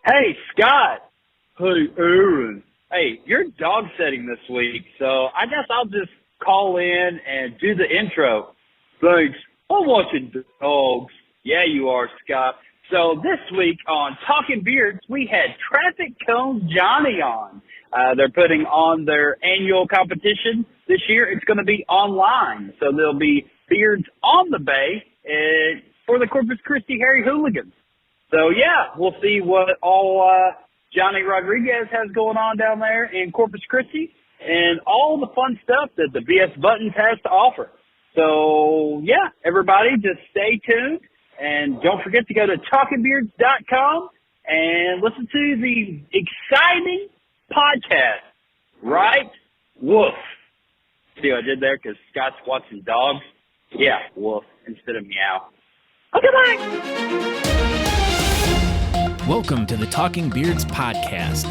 Hey, Scott. Hey, Aaron. Hey, you're dog setting this week, so I guess I'll just call in and do the intro. Thanks. I'm watching dogs. Yeah, you are, Scott. So this week on Talking Beards, we had Traffic Cone Johnny on. They're putting on their annual competition this year. It's going to be online, so there'll be beards on the bay for the Corpus Christi Harry Hooligans. So, yeah, we'll see what all Johnny Rodriquez has going on down there in Corpus Christi and all the fun stuff that the BS Buttons has to offer. So, yeah, everybody just stay tuned. And don't forget to go to talkingbeards.com and listen to the exciting podcast, Right? Woof. See what I did there? Because Scott's watching dogs. Yeah, woof instead of meow. Okay, bye. Welcome to the Talking Beards podcast,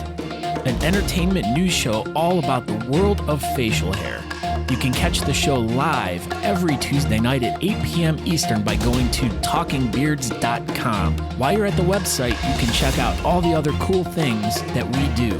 an entertainment news show all about the world of facial hair. You can catch the show live every Tuesday night at 8 p.m. Eastern by going to talkingbeards.com. While you're at the website, you can check out all the other cool things that we do.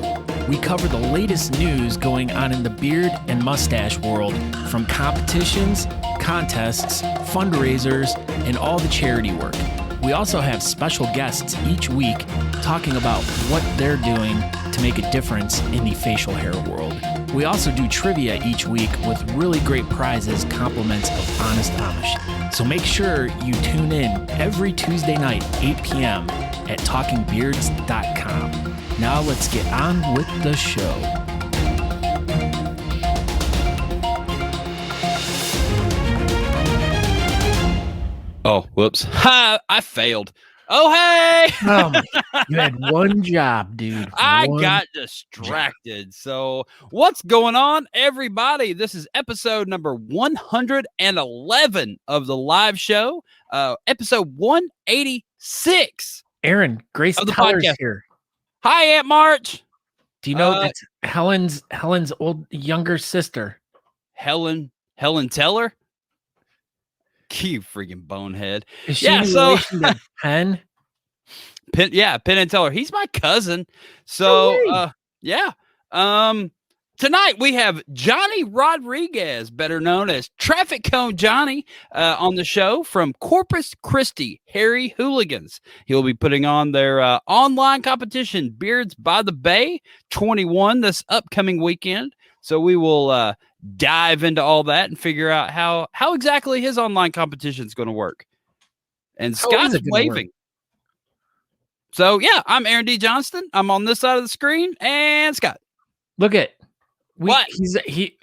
We cover the latest news going on in the beard and mustache world, from competitions, contests, fundraisers, and all the charity work. We also have special guests each week talking about what they're doing to make a difference in the facial hair world. We also do trivia each week with really great prizes, compliments of Honest Amish. So make sure you tune in every Tuesday night, 8 p.m. at talkingbeards.com. Now let's get on with the show. Oh, whoops. Ha! I failed. Oh, hey! You had one job, dude. I got distracted. So what's going on, everybody? This is episode number 111 of the live show, episode 186. Aaron, Grace of the Teller's podcast. here. Hi, Aunt March. Do you know that's Helen's younger sister? Helen Teller? You freaking bonehead. Is she in relation to Penn? Penn and Teller. He's my cousin. So, yeah. Tonight we have Johnny Rodriquez, better known as Traffic Cone Johnny, on the show from Corpus Christi Harry Hooligans. He'll be putting on their online competition, Beards by the Bay 21, this upcoming weekend. So we will dive into all that and figure out how exactly his online competition is going to work. And Scott's waving. So, yeah, I'm Aaron D. Johnston. I'm on this side of the screen, and Scott. Look at what?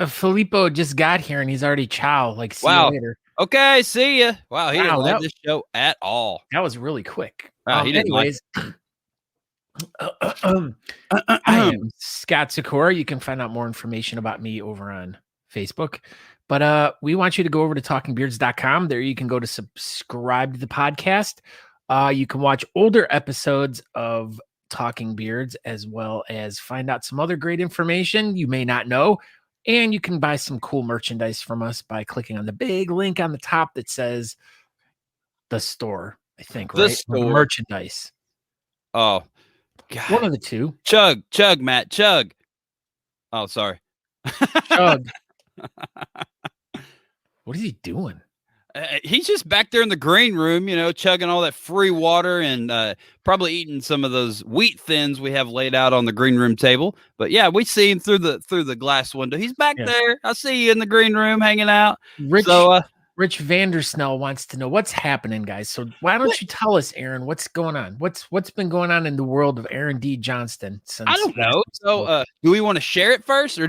Filippo just got here, and he's already ciao. Like, see you later. Okay, see ya. Wow, he didn't like this show at all. That was really quick. Anyways, I am Scott Sakura. You can find out more information about me over on Facebook. But we want you to go over to talkingbeards.com. There you can go to subscribe to the podcast. You can watch older episodes of Talking Beards, as well as find out some other great information you may not know. And you can buy some cool merchandise from us by clicking on the big link on the top that says the store, I think, right? The store. Merchandise. Oh, God. One of the two. Chug, Matt, chug. Oh, sorry. Chug. What is he doing? He's just back there in the green room, chugging all that free water and probably eating some of those wheat thins we have laid out on the green room table. But yeah, we see him through the glass window. He's back there. I see you in the green room hanging out. Rich Vandersnell wants to know what's happening, guys. So why don't you tell us, Aaron, what's going on? What's been going on in the world of Aaron D. Johnston? I don't know. So do we want to share it first, or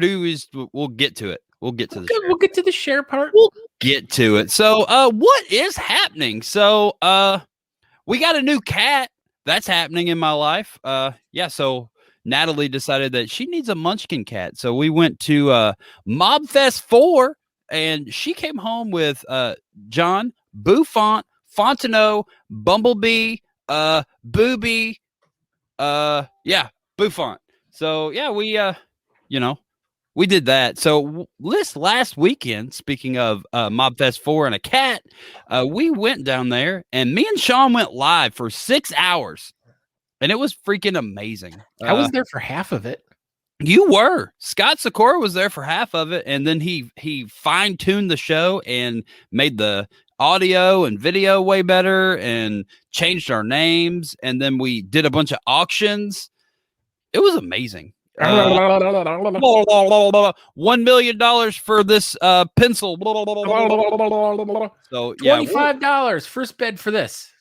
we'll get to it? We'll get to the We'll get to the share part. We'll get to it. So, what is happening? So, we got a new cat. That's happening in my life. So Natalie decided that she needs a munchkin cat. So we went to Mobfest 4, and she came home with John, Bouffant, Fontenot, Bumblebee, Booby, Bouffant. So, yeah, we did that. So this last weekend, speaking of Mobfest 4 and a cat, we went down there, and me and Sean went live for 6 hours. and it was freaking amazing. I was there for half of it. You were. Scott Sikora was there for half of it, and then he fine-tuned the show and made the audio and video way better and changed our names, and then we did a bunch of auctions. It was amazing. $1 million for this pencil. So yeah, $25 first bid for this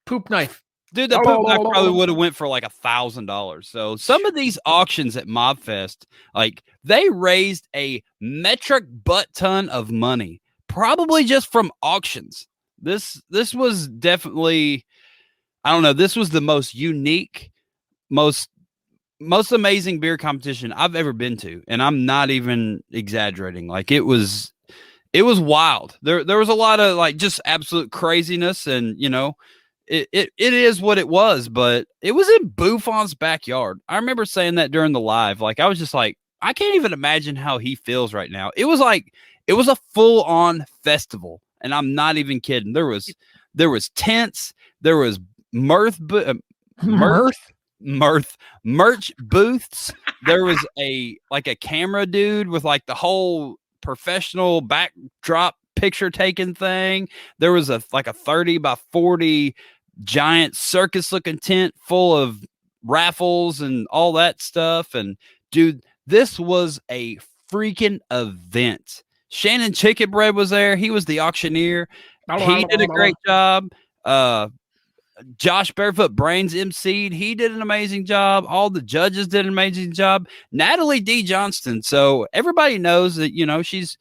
poop knife. Dude, that poop knife probably would have went for like $1,000. So some of these auctions at MobFest, like they raised a metric butt ton of money, probably just from auctions. This was definitely, I don't know, this was the most unique, most amazing beer competition I've ever been to, and I'm not even exaggerating. Like it was wild. There was a lot of like just absolute craziness, and you know. It is what it was, but it was in Buffon's backyard. I remember saying that during the live. Like I was just like, I can't even imagine how he feels right now. It was a full on festival, and I'm not even kidding. There was tents, there was merch booths. There was a camera dude with like the whole professional backdrop picture taking thing. There was a 30 by 40 giant circus looking tent full of raffles and all that stuff. And dude, this was a freaking event. Shannon Chickenbread was there. He was the auctioneer. He did a great job. Josh Barefoot Brains emceed. He did an amazing job. All the judges did an amazing job. Natalie D. Johnston. So everybody knows that, you know, she's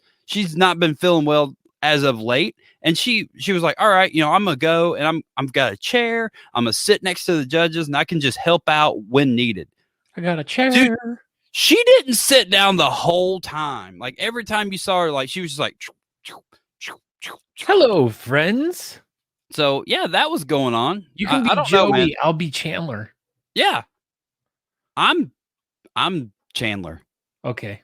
not been feeling well as of late, and she was like, all right, you know, I'm gonna go, and I've got a chair, I'm gonna sit next to the judges, and I can just help out when needed. I got a chair. Dude, she didn't sit down the whole time. Like every time you saw her, like she was just like hello friends. So yeah, that was going on. You can be Joey, I'll be Chandler. Yeah, I'm Chandler. Okay.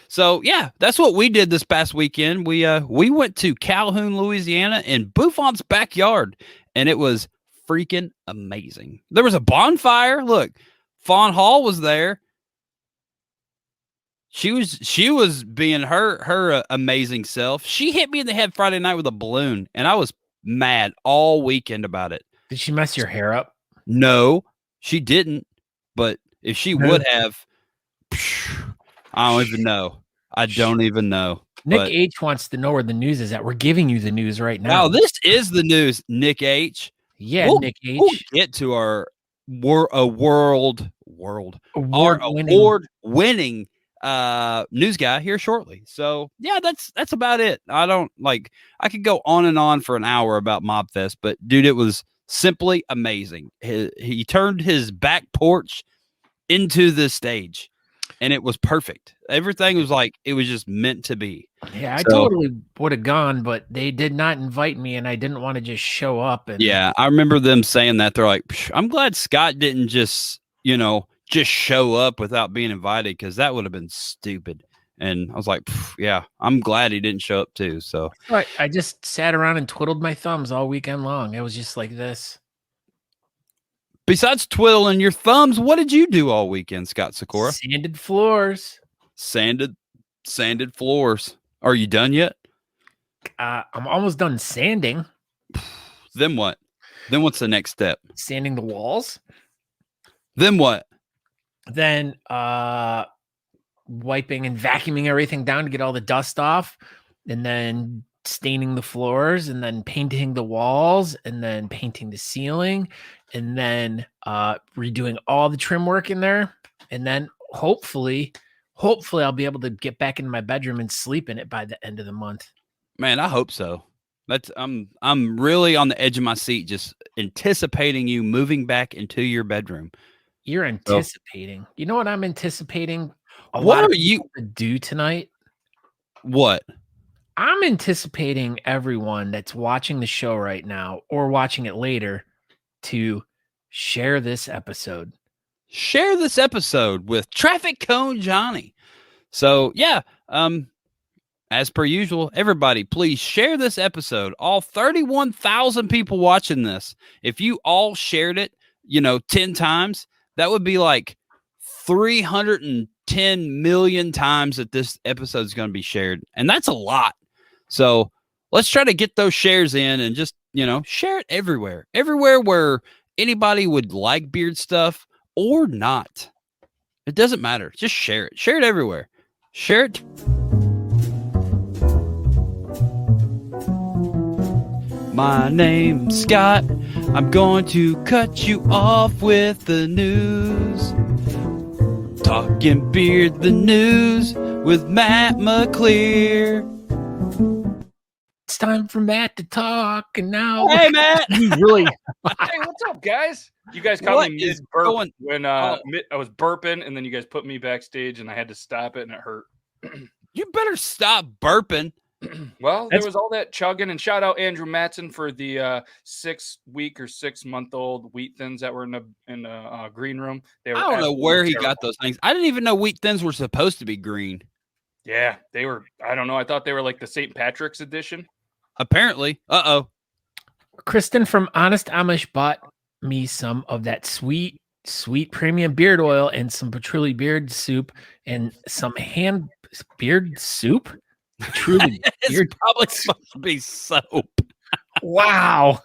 So yeah, that's what we did this past weekend. We went to Calhoun, Louisiana, in Buffon's backyard, and it was freaking amazing. There was a bonfire. Look, Fawn Hall was there. She was being her amazing self. She hit me in the head Friday night with a balloon, and I was mad all weekend about it. Did she mess your hair up? No, she didn't. But if she would have, I don't even know. I don't even know. Nick H wants to know where the news is at. We're giving you the news right now. Wow, this is the news, Nick H. Yeah, Nick H. We'll get to our award-winning news guy here shortly. So yeah, that's about it. I could go on and on for an hour about MobFest, but dude, it was simply amazing. He turned his back porch into the stage, and it was perfect. Everything was like, it was just meant to be. Yeah, I totally would have gone, but they did not invite me, and I didn't want to just show up. And yeah, I remember them saying that. They're like, I'm glad Scott didn't just show up without being invited, because that would have been stupid. And I was like, yeah, I'm glad he didn't show up too. So I just sat around and twiddled my thumbs all weekend long. It was just like this. Besides twiddling your thumbs, what did you do all weekend, Scott Sikora? Sanded floors. Sanded floors. Are you done yet? I'm almost done sanding. Then what? Then what's the next step? Sanding the walls. Then what? Then wiping and vacuuming everything down to get all the dust off, and then staining the floors, and then painting the walls, and then painting the ceiling, and then redoing all the trim work in there, and then hopefully I'll be able to get back into my bedroom and sleep in it by the end of the month. Man, I hope so. I'm really on the edge of my seat, just anticipating you moving back into your bedroom. You're anticipating. You know what I'm anticipating? What are you to do tonight? What? I'm anticipating everyone that's watching the show right now or watching it later to share this episode. Share this episode with Traffic Cone Johnny. So yeah, as per usual, everybody, please share this episode. All 31,000 people watching this. If you all shared it, 10 times, that would be like 310 million times that this episode is going to be shared. And that's a lot. So let's try to get those shares in and just, share it everywhere where anybody would like beard stuff or not. It doesn't matter. Just share it everywhere. Share it. My name's Scott. I'm going to cut you off with the news. Talking Beard the News with Matt McClear. It's time for Matt to talk, and now hey Matt, really. Hey, what's up, guys? You guys caught me mid-burp when I was burping, and then you guys put me backstage, and I had to stop it, and it hurt. You better stop burping. Well, there was all that chugging, and shout out Andrew Matson for the 6-week or 6-month-old wheat thins that were in the green room. I don't know where he got those things. I didn't even know wheat thins were supposed to be green. Yeah, they were. I don't know. I thought they were like the St. Patrick's edition. Apparently. Kristen from Honest Amish bought me some of that sweet premium beard oil and some patchouli beard soup and some hand beard soup. Truly, it's probably supposed to be soap. Wow.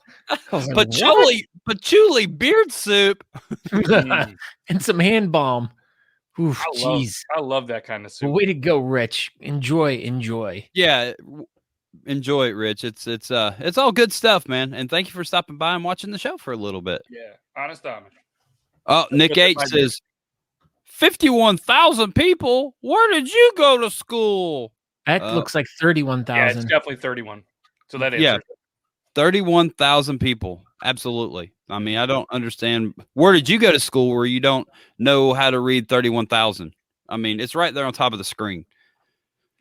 Patchouli beard soup and some hand balm. Oof, jeez. I love that kind of soup. Way to go, Rich. Enjoy. Yeah, enjoy it, Rich. It's all good stuff, man. And thank you for stopping by and watching the show for a little bit. Yeah, Honest Amish. Oh, Nick H says 51,000 people. Where did you go to school? That looks like 31,000. Yeah, it's definitely 31. So that answers 31,000 people. Absolutely. I mean, I don't understand. Where did you go to school where you don't know how to read 31,000? I mean, it's right there on top of the screen.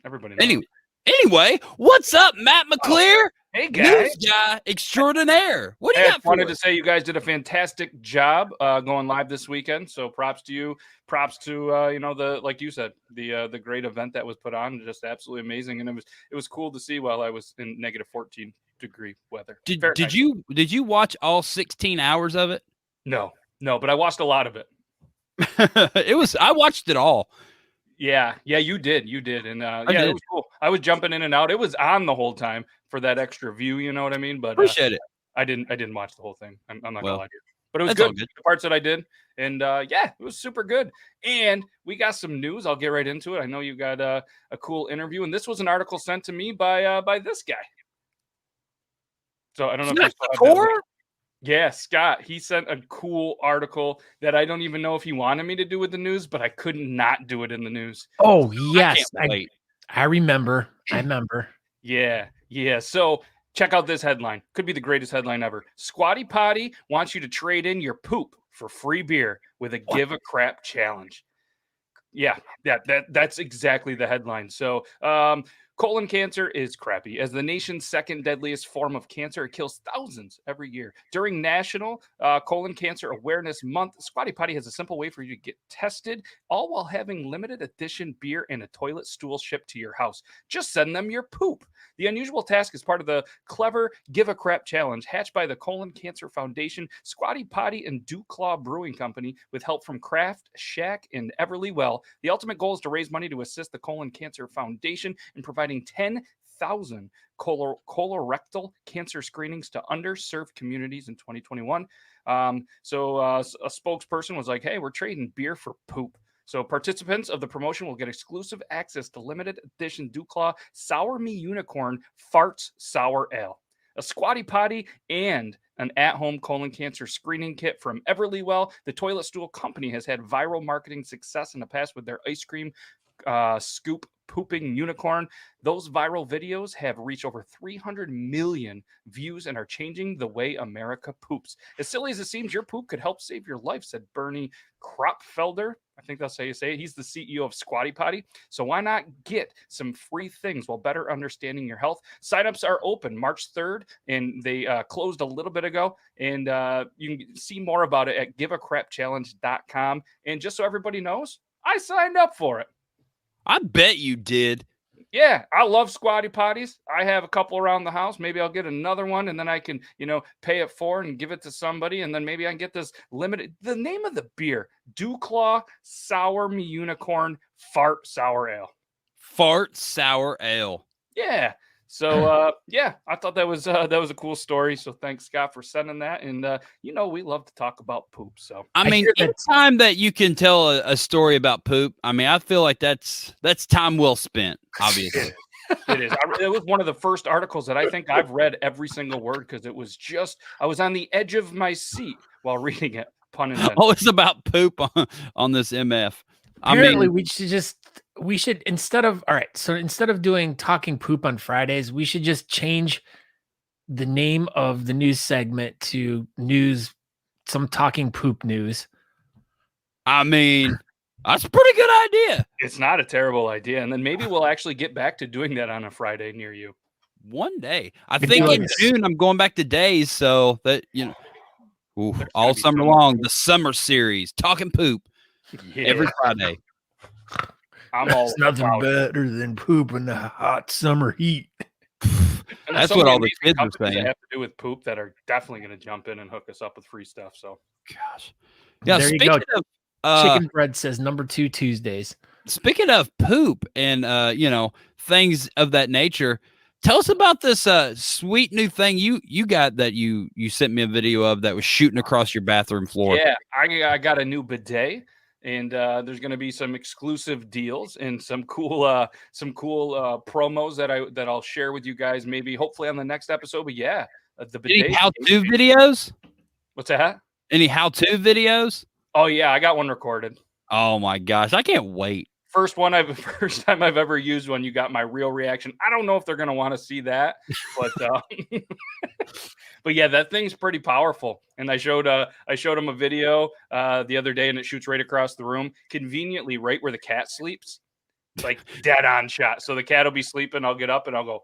Everybody knows. Anyway, what's up, Matt McClear? Hey, guys. News guy extraordinaire. What do you got for us? I wanted to say you guys did a fantastic job going live this weekend. So props to you. Props to the, like you said, the great event that was put on. Just absolutely amazing. And it was cool to see while I was in negative 14-degree weather. Did you watch all 16 hours of it? No, but I watched a lot of it. I watched it all. Yeah, you did. And it was cool. I was jumping in and out. It was on the whole time for that extra view, you know what I mean? But appreciate it. I didn't watch the whole thing. I'm not gonna lie to you. But it was good. The parts that I did. And it was super good. And we got some news. I'll get right into it. I know you got a cool interview, and this was an article sent to me by this guy. So I don't know if you saw that. Yeah, Scott. He sent a cool article that I don't even know if he wanted me to do with the news, but I could not do it in the news. Oh, yes. I remember. Yeah. So check out this headline. Could be the greatest headline ever. Squatty Potty wants you to trade in your poop for free beer with a give a crap challenge. Yeah, that's exactly the headline. So, colon cancer is crappy. As the nation's second deadliest form of cancer, it kills thousands every year. During National Colon Cancer Awareness Month, Squatty Potty has a simple way for you to get tested, all while having limited edition beer and a toilet stool shipped to your house. Just send them your poop. The unusual task is part of the clever Give a Crap Challenge hatched by the Colon Cancer Foundation, Squatty Potty, and Dew Claw Brewing Company with help from Kraft, Shack, and Everly Well. The ultimate goal is to raise money to assist the Colon Cancer Foundation in providing 10,000 colorectal cancer screenings to underserved communities in 2021. So a spokesperson was like, hey, we're trading beer for poop. So participants of the promotion will get exclusive access to limited edition Dew Claw Sour Me Unicorn Farts Sour Ale, a Squatty Potty, and an at-home colon cancer screening kit from Everly Well. The toilet stool company has had viral marketing success in the past with their ice cream scoop pooping unicorn. Those viral videos have reached over 300 million views and are changing the way America poops. As silly as it seems, your poop could help save your life, said Bernie Kropfelder. I think that's how you say it. He's the CEO of Squatty Potty. So why not get some free things while better understanding your health? Signups are open March 3rd, and they closed a little bit ago. And you can see more about it at giveacrapchallenge.com. And just so everybody knows, I signed up for it. I bet you did. Yeah, I love squatty potties. I have a couple around the house. Maybe I'll get another one, and then I can, pay it for and give it to somebody, and then maybe I can get this limited. The name of the beer: Dewclaw Sour Me Unicorn Fart Sour Ale. Fart sour ale. Yeah. So I thought that was a cool story. So thanks, Scott, for sending that. And we love to talk about poop. So I mean, anytime that you can tell a story about poop, I mean, I feel like that's time well spent. Obviously, it is. It was one of the first articles that I think I've read every single word because it was I was on the edge of my seat while reading it. Pun intended. Oh, it's about poop on this MF. Apparently, we should instead of doing talking poop on Fridays, we should just change the name of the news segment to some talking poop news. I mean, that's a pretty good idea. It's not a terrible idea. And then maybe we'll actually get back to doing that on a Friday near you. One day. I think in June I'm going back to days so that, all summer long, the summer series, talking poop. Yeah. Every Friday. There's nothing better than poop in the hot summer heat. That's what all the kids are saying. That have to do with poop that are definitely going to jump in and hook us up with free stuff. So, gosh, yeah. There you go. Chicken Bread says number 2 Tuesdays. Speaking of poop and things of that nature, tell us about this sweet new thing you got that you sent me a video of that was shooting across your bathroom floor. Yeah, I got a new bidet. And there's going to be some exclusive deals and some cool promos that I'll share with you guys. Maybe hopefully on the next episode. But yeah, the bidet. Any how-to videos? What's that? Any how-to videos? Oh yeah, I got one recorded. Oh my gosh, I can't wait. First time I've ever used one. You got my real reaction. I don't know if they're going to want to see that, but but yeah, that thing's pretty powerful. And I showed him a video the other day, and it shoots right across the room, conveniently right where the cat sleeps, like dead on shot. So the cat will be sleeping. I'll get up and I'll go.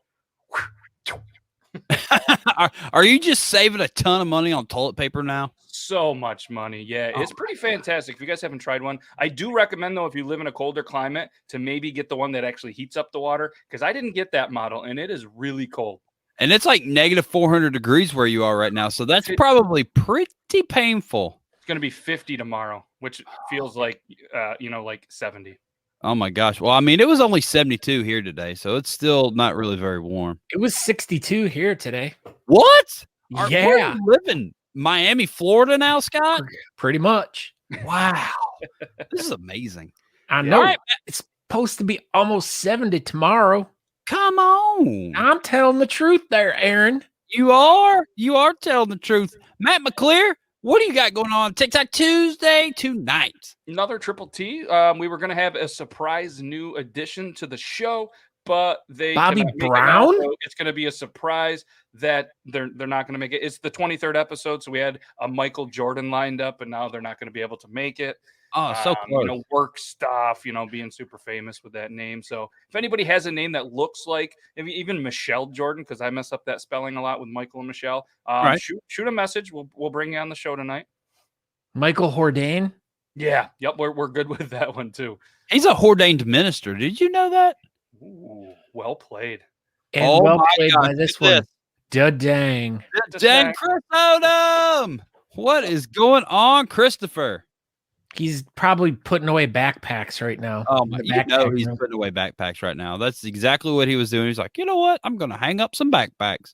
Are you just saving a ton of money on toilet paper now? So much money. Yeah, it's pretty fantastic. If you guys haven't tried one, I do recommend, though, if you live in a colder climate, to maybe get the one that actually heats up the water, because I didn't get that model, and it is really cold. And it's like negative 400 degrees where you are right now, so that's probably pretty painful. It's going to be 50 tomorrow, which feels like, like 70. Oh, my gosh. Well, I mean, it was only 72 here today, so it's still not really very warm. It was 62 here today. What? Yeah. Where are you living? Miami, Florida now, Scott? Pretty much. Wow. This is amazing. I know. Right. It's supposed to be almost 70 tomorrow. Come on. I'm telling the truth there, Aaron. You are telling the truth. Matt McClear, what do you got going on TikTok Tuesday tonight? Another Triple T. We were going to have a surprise new addition to the show, but Bobby Brown. It's going to be a surprise that they're not going to make it. It's the 23rd episode, so we had a Michael Jordan lined up, and now they're not going to be able to make it. Oh, so close. Work stuff, being super famous with that name. So if anybody has a name that looks like even Michelle Jordan, because I mess up that spelling a lot with Michael and Michelle, right. shoot a message. We'll bring you on the show tonight. Michael Hordain. Yeah. Yep. We're good with that one too. He's a ordained minister. Did you know that? Ooh, well played. And well played by this one. Da-dang. Dang, Chris Odom. What is going on, Christopher? He's probably putting away backpacks right now. Oh, my! He's putting away backpacks right now. That's exactly what he was doing. He's like, you know what? I'm going to hang up some backpacks.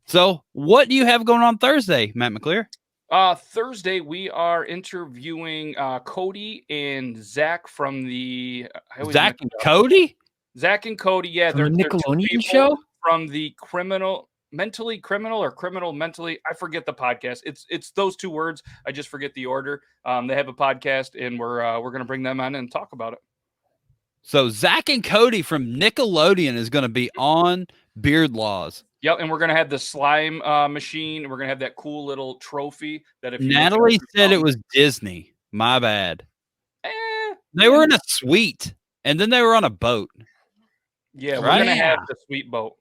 So, what do you have going on Thursday, Matt McClear? Thursday, we are interviewing Cody and Zach from the Zach and Cody. Zach and Cody, yeah, they're Nickelodeon show from the mentally criminal. I forget the podcast. It's those two words. I just forget the order. They have a podcast, and we're going to bring them on and talk about it. So Zach and Cody from Nickelodeon is going to be on Beard Laws. Yep, and we're going to have the slime machine. We're going to have that cool little trophy that if Natalie said it was Disney. My bad. They were in a suite, and then they were on a boat. Yeah, we're going to have the sweet boat.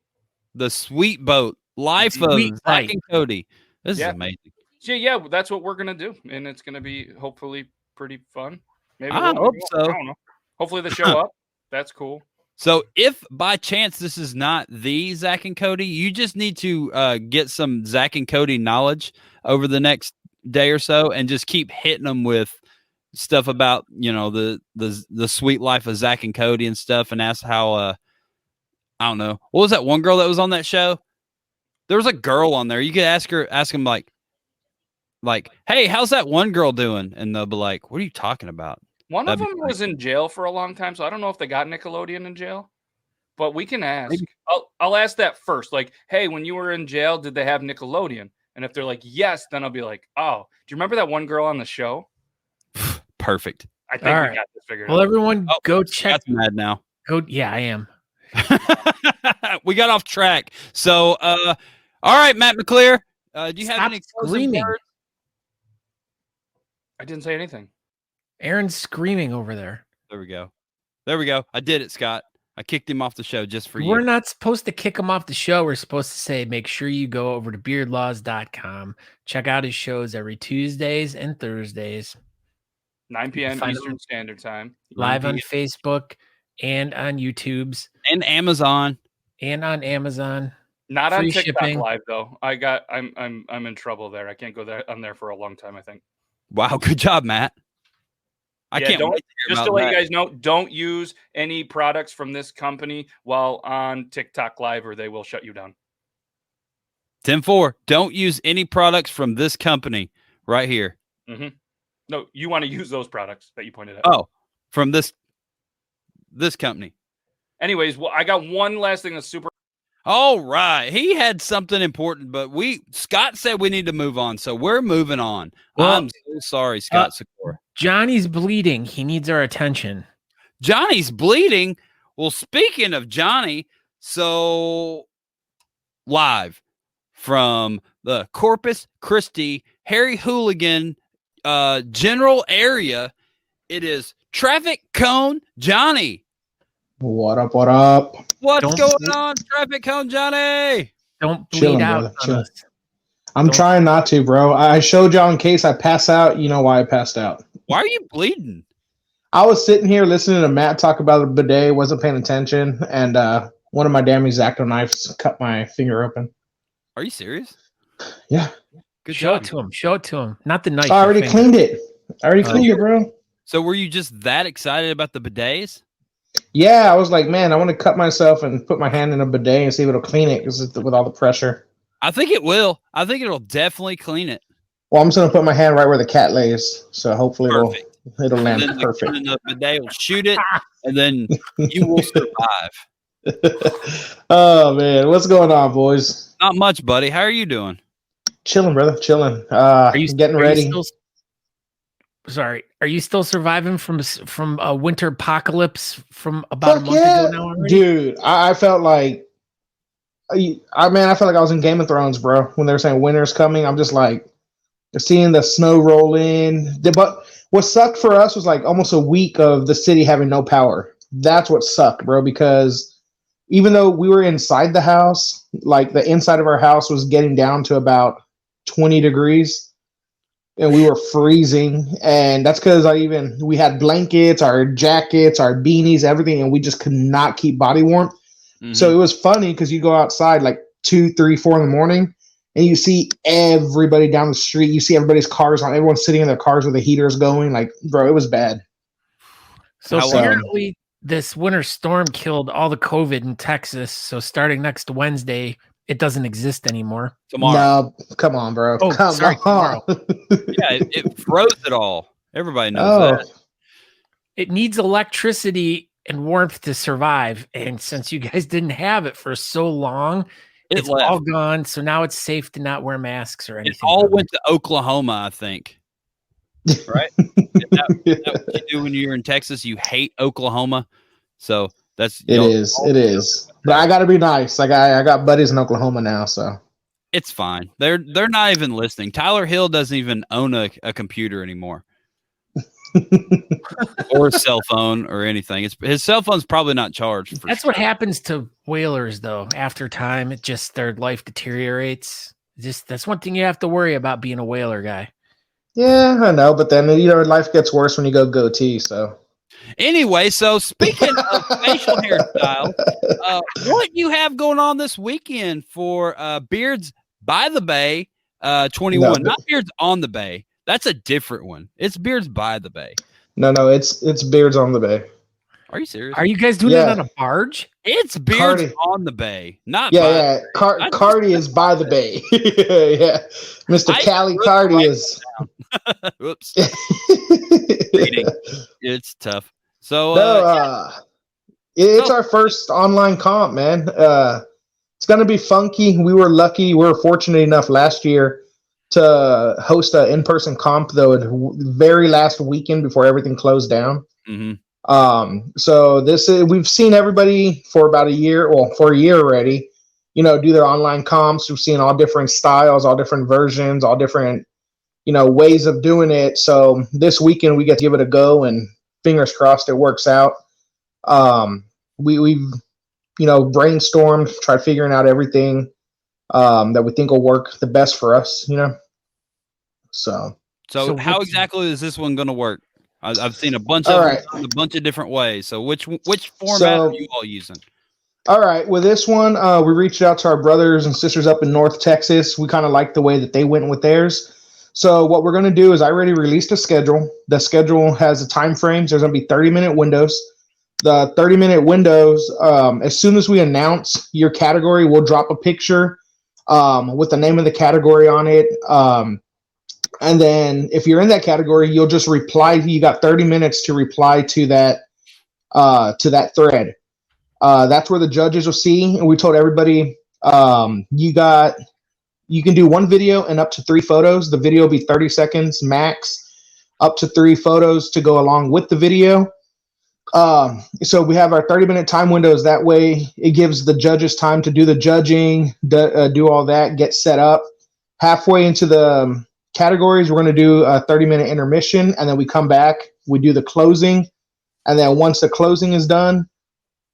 The sweet boat. Life of Zach and Cody. This is amazing. Yeah, that's what we're going to do, and it's going to be hopefully pretty fun. Maybe I hope so. I don't know. Hopefully they show up. That's cool. So if by chance this is not the Zach and Cody, you just need to get some Zach and Cody knowledge over the next day or so and just keep hitting them with stuff about, the sweet life of Zach and Cody and stuff, and ask how, I don't know. What was that one girl that was on that show? There was a girl on there. You could ask them like, hey, how's that one girl doing? And they'll be like, what are you talking about? One of them was in jail for a long time, so I don't know if they got Nickelodeon in jail, but we can ask. I'll ask that first. Like, hey, when you were in jail, did they have Nickelodeon? And if they're like, yes, then I'll be like, oh, do you remember that one girl on the show? Perfect. I think we got this figured out. Well, everyone go check. That's mad now. Yeah, I am. We got off track. So, all right, Matt McClear, do you have any closing words? I didn't say anything. Aaron's screaming over there. There we go. I did it, Scott. I kicked him off the show just for you. We're not supposed to kick him off the show. We're supposed to say, make sure you go over to beardlaws.com. Check out his shows every Tuesdays and Thursdays. 9 p.m. Eastern Standard Time. Live on Facebook and on YouTube's. And Amazon. And on Amazon. Not on TikTok Live, though. I'm in trouble there. I can't go on there for a long time, I think. Wow, good job, Matt. I can't wait to hear just about to let that. you guys know, don't use any products from this company while on TikTok Live, or they will shut you down. 10-4. Don't use any products from this company right here. Mm-hmm. No, you want to use those products that you pointed out. Oh, from this company. Anyways, well, I got one last thing that's super. All right. He had something important, but Scott said we need to move on, so we're moving on. Well, I'm so sorry, Scott Sikora. Johnny's bleeding. He needs our attention. Johnny's bleeding. Well, speaking of Johnny, so live from the Corpus Christi Harry Hooligan general area, it is Traffic Cone Johnny. What up? What up? What's going on, Traffic Cone Johnny? Don't bleed out on us. I'm trying not to, bro. I showed y'all in case I pass out. You know why I passed out. Why are you bleeding? I was sitting here listening to Matt talk about a bidet, wasn't paying attention, and one of my damn X-Acto knives cut my finger open. Are you serious? Yeah. Good Show job. it to him. Show it to him. Not the knife. I already cleaned it. Bro. So were you just that excited about the bidets? Yeah, I was like, man, I want to cut myself and put my hand in a bidet and see if it'll clean it because with all the pressure. I think it will. I think it'll definitely clean it. Well, I'm just gonna put my hand right where the cat lays, so hopefully it'll land and then perfect. The bidet will shoot it, and then you will survive. Oh man, what's going on, boys? Not much, buddy. How are you doing? Chilling, brother. Chilling. Are you getting ready? Are you still surviving from a winter apocalypse from about a month ago now already? Dude, I felt like I felt like I was in Game of Thrones, bro. When they were saying winter's coming, I'm just like seeing the snow roll in. But what sucked for us was like almost a week of the city having no power. That's what sucked, bro, because even though we were inside the house, like the inside of our house was getting down to about 20 degrees. And we were freezing, and that's because we had blankets, our jackets, our beanies, everything, and we just could not keep body warmth. Mm-hmm. So it was funny because you go outside like 2, 3, 4 in the morning, and you see everybody down the street. You see everybody's cars on. Everyone's sitting in their cars with the heaters going. Like, bro, it was bad. So apparently, this winter storm killed all the COVID in Texas. So starting next Wednesday, it doesn't exist anymore. Tomorrow. No, come on, bro. Oh, come sorry, on. Yeah, it froze it all. Everybody knows that. It needs electricity and warmth to survive. And since you guys didn't have it for so long, it's all gone. So now it's safe to not wear masks or anything. It all went to Oklahoma, I think. Right? Is that what you do when you're in Texas? You hate Oklahoma. So it is. But I gotta be nice. Like I got buddies in Oklahoma now, so it's fine. They're not even listening. Tyler Hill doesn't even own a computer anymore. Or a cell phone or anything. His cell phone's probably not charged. That's what happens to whalers, though. After time, their life deteriorates. That's one thing you have to worry about being a whaler guy. Yeah, I know. But then life gets worse when you go goatee. So Anyway, so speaking of facial hairstyles, what you have going on this weekend for Beards by the Bay 21? Not Beards on the Bay. That's a different one. It's Beards by the Bay. No, it's Beards on the Bay. Are you serious? Are you guys doing it on a barge? It's Beards on the Bay, not Cardi is by the Bay. Yeah, Mr. Cali Cardi is. Whoops. It's tough. So it's our first online comp, man. It's gonna be funky. We were lucky. We were fortunate enough last year to host an in-person comp, though, the very last weekend before everything closed down. Mm-hmm. So we've seen everybody for about a year, for a year already, do their online comps. We've seen all different styles, all different versions, all different, ways of doing it. So this weekend we get to give it a go, and fingers crossed it works out. We've brainstormed, tried figuring out everything that we think will work the best for us, So how exactly is this one going to work? I've seen a bunch of different ways. So which format are you all using? All right. With this one, we reached out to our brothers and sisters up in North Texas. We kind of like the way that they went with theirs. So what we're going to do is I already released a schedule. The schedule has a time frame. There's going to be 30-minute windows. The 30-minute windows, as soon as we announce your category, we'll drop a picture with the name of the category on it. And then if you're in that category, you'll just reply. You got 30 minutes to reply to that thread. That's where the judges will see. And we told everybody you can do one video and up to 3 photos. The video will be 30 seconds max, up to 3 photos to go along with the video. So we have our 30-minute time windows. That way it gives the judges time to do the judging, do all that, get set up. Halfway into the categories, we're going to do a 30-minute intermission, and then we come back, we do the closing, and then once the closing is done,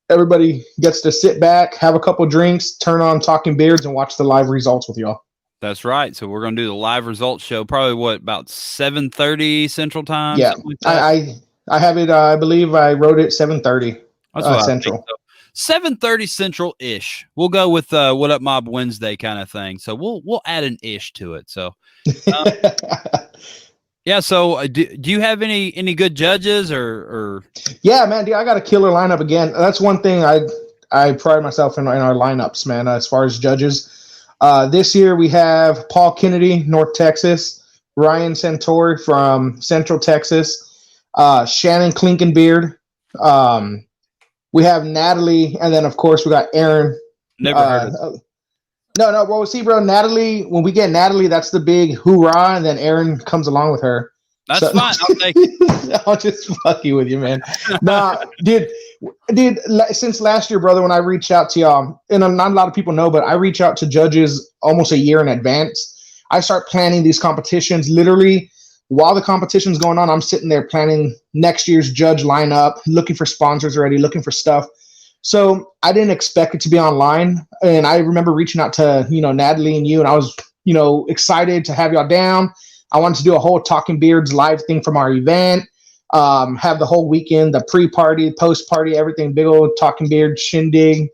everybody gets to sit back, have a couple drinks, turn on Talking Beards, and watch the live results with y'all. That's right. So we're going to do the live results show probably about 7:30 Central Time? Yeah, like I have it, I believe I wrote it 7:30 Central. 7:30 Central-ish. We'll go with What Up Mob Wednesday kind of thing. So we'll add an ish to it. So yeah. So do you have any good judges or? Yeah, man. I got a killer lineup again. That's one thing I pride myself in our lineups, man. As far as judges, this year we have Paul Kennedy, North Texas, Ryan Santori from Central Texas, Shannon Klinkenbeard. We have Natalie, and then of course we got Aaron. Never heard of it. No. Well, see, bro, Natalie. When we get Natalie, that's the big hoorah, and then Aaron comes along with her. That's fine. I'll take it. I'll just fuck you with you, man. Nah, dude. Since last year, brother, when I reached out to y'all, and not a lot of people know, but I reach out to judges almost a year in advance. I start planning these competitions literally while the competition's going on. I'm sitting there planning next year's judge lineup, looking for sponsors already, looking for stuff. So I didn't expect it to be online. And I remember reaching out to, Natalie and you, and I was, excited to have y'all down. I wanted to do a whole Talking Beards live thing from our event, have the whole weekend, the pre-party, post-party, everything, big old Talking Beard shindig.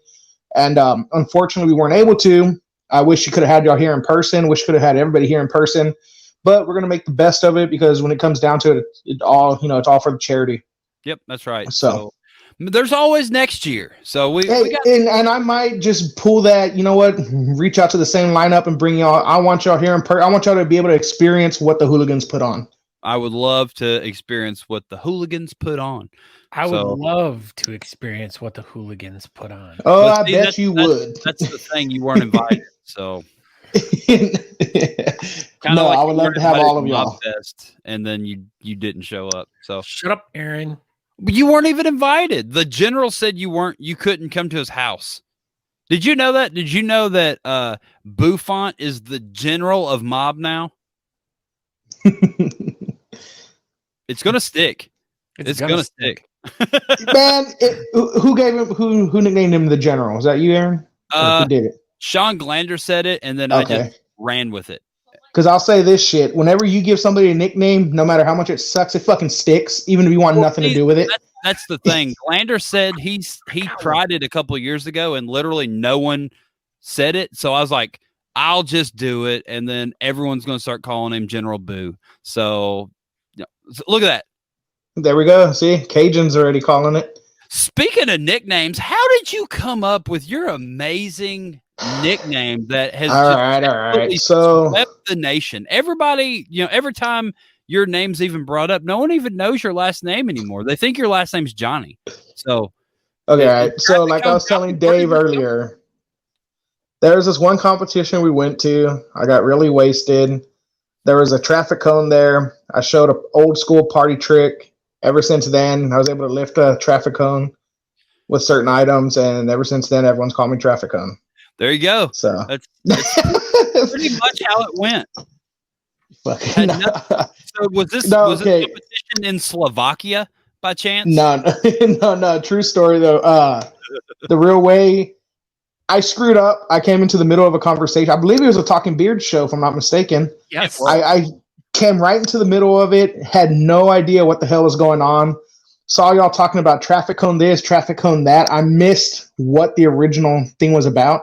And unfortunately, we weren't able to. I wish you could have had y'all here in person. Wish could have had everybody here in person. But we're going to make the best of it, because when it comes down to it, it's all for the charity. Yep, that's right. So there's always next year. So we got and I might just pull that, reach out to the same lineup and bring y'all. I want y'all here in person. I want y'all to be able to experience what the hooligans put on. I would love to experience what the hooligans put on. I would love to experience what the hooligans put on. Oh, I bet you would. That's the thing. You weren't invited. So no, I would love to have all of y'all. Fest, and then you didn't show up. So shut up, Aaron. You weren't even invited. The general said you couldn't come to his house. Did you know that? Did you know that Buffont is the general of mob now? It's gonna stick. It's gonna stick. Man, who gave him? Who nicknamed him the general? Is that you, Aaron? Who did it? Sean Glander said it, and then I just ran with it. Because I'll say this shit: whenever you give somebody a nickname, no matter how much it sucks, it fucking sticks, even if you want nothing to do with it. That's that's the thing. Glander said he tried it a couple of years ago, and literally no one said it. So I was like, I'll just do it, and then everyone's going to start calling him General Boo. So, look at that. There we go. See, Cajun's already calling it. Speaking of nicknames, how did you come up with your amazing nickname that has all right. So swept the nation? Everybody, every time your name's even brought up, no one even knows your last name anymore. They think your last name's Johnny. So, okay, all right. So, like I was telling Dave earlier, there was this one competition we went to. I got really wasted. There was a traffic cone there. I showed an old school party trick. Ever since then, I was able to lift a traffic cone with certain items, and ever since then, everyone's called me Traffic Cone. There you go. So that's pretty much how it went. So was this competition in Slovakia by chance? No. True story though. The real way I screwed up. I came into the middle of a conversation. I believe it was a Talking Beard show, if I'm not mistaken. Yes. I came right into the middle of it, had no idea what the hell was going on. Saw y'all talking about traffic cone this, traffic cone that. I missed what the original thing was about.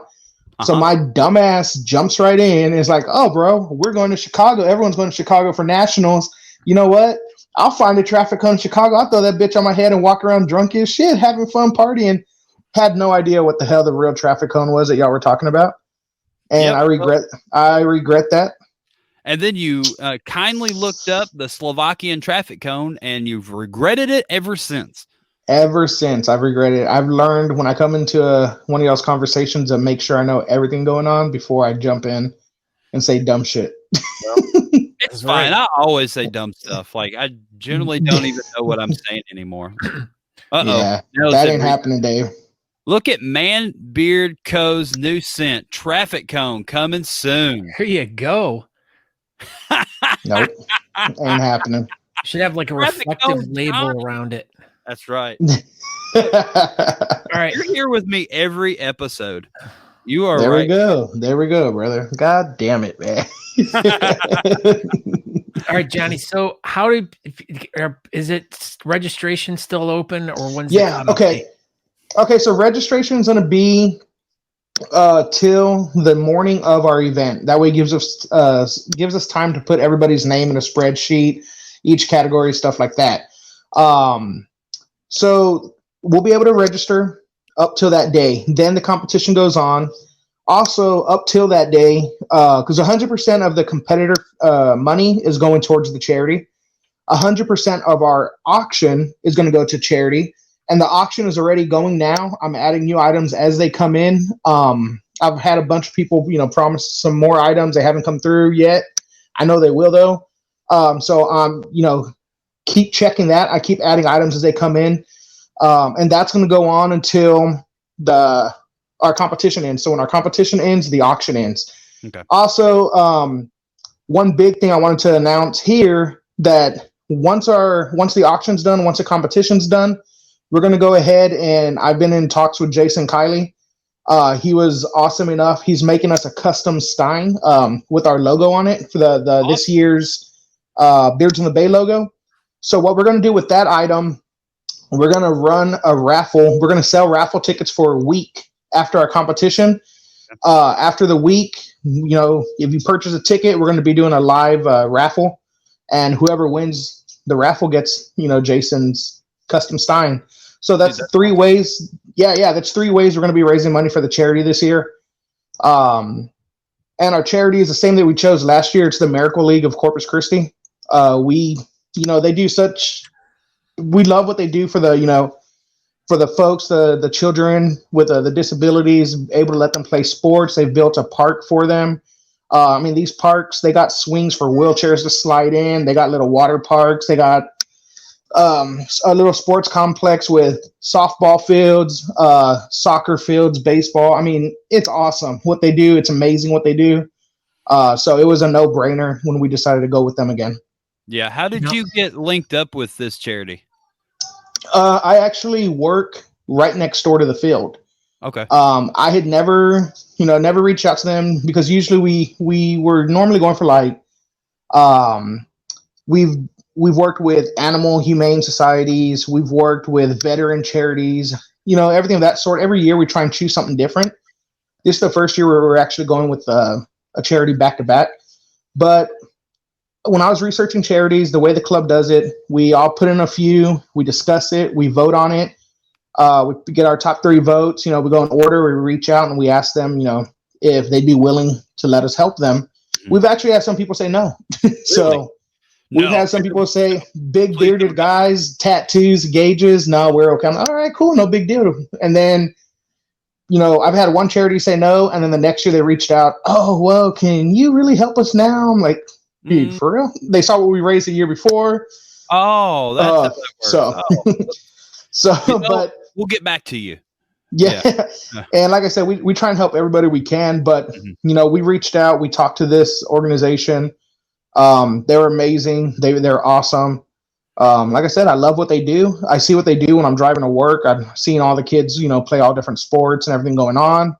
So my dumbass jumps right in and is like, oh, bro, we're going to Chicago. Everyone's going to Chicago for nationals. You know what? I'll find a traffic cone in Chicago. I'll throw that bitch on my head and walk around drunk as shit, having fun partying. Had no idea what the hell the real traffic cone was that y'all were talking about. And I regret that. And then you kindly looked up the Slovakian traffic cone, and you've regretted it ever since. Ever since, I've regretted it. I've learned when I come into one of y'all's conversations to make sure I know everything going on before I jump in and say dumb shit. It's fine. I always say dumb stuff. Like, I generally don't even know what I'm saying anymore. Yeah, that ain't happening, Dave. Look at Man Beard Co.'s new scent, Traffic Cone, coming soon. Here you go. Nope, ain't happening. Should have like a reflective label around it. That's right. All right, you're here with me every episode. You are there. Right. There we go, brother. God damn it, man. All right, Johnny. So, is it registration still open, or when's okay. So registration's gonna be till the morning of our event. That way, it gives us time to put everybody's name in a spreadsheet, each category, stuff like that. So we'll be able to register up till that day. Then the competition goes on. Also, up till that day, because 100% of the competitor money is going towards the charity. 100% of our auction is going to go to charity. And the auction is already going now. I'm adding new items as they come in. I've had a bunch of people, promise some more items. They haven't come through yet. I know they will, though. So keep checking that. I keep adding items as they come in. And that's going to go on until our competition ends. So when our competition ends, the auction ends. Okay. Also, one big thing I wanted to announce here that once the auction's done, once the competition's done, we're going to go ahead, and I've been in talks with Jason Kiley. He was awesome enough. He's making us a custom stein with our logo on it for the awesome. This year's Beards in the Bay logo. So what we're going to do with that item, we're going to run a raffle. We're going to sell raffle tickets for a week after our competition. After the week, if you purchase a ticket, we're going to be doing a live raffle, and whoever wins the raffle gets, Jason's custom stein. So that's 3 ways. Yeah. That's 3 ways we're going to be raising money for the charity this year. And our charity is the same that we chose last year. It's the Miracle League of Corpus Christi. They do we love what they do for for the folks, the children with the disabilities, able to let them play sports. They've built a park for them. These parks, they got swings for wheelchairs to slide in. They got little water parks. They got a little sports complex with softball fields, soccer fields, baseball. It's awesome what they do. It's amazing what they do. So it was a no-brainer when we decided to go with them again. Yeah. How did you get linked up with this charity? I actually work right next door to the field. Okay. I had never reached out to them because usually we were normally going for we've worked with animal humane societies. We've worked with veteran charities, everything of that sort. Every year we try and choose something different. This is the first year where we're actually going with a charity back to back. But when I was researching charities, the way the club does it, we all put in a few, we discuss it, we vote on it. We get our top 3 votes. We go in order, we reach out and we ask them, if they'd be willing to let us help them. Mm-hmm. We've actually had some people say no. So we've had some people say, big bearded guys, tattoos, gauges. No, we're okay. I'm like, all right, cool. No big deal. And then, I've had one charity say no. And then the next year they reached out. Oh, well, can you really help us now? I'm like, dude, for real? They saw what we raised the year before. Oh, that's how that works. So, but we'll get back to you. Yeah. And like I said, we try and help everybody we can, but we reached out, we talked to this organization. They were amazing. They're awesome. Like I said, I love what they do. I see what they do when I'm driving to work. I've seen all the kids, play all different sports and everything going on.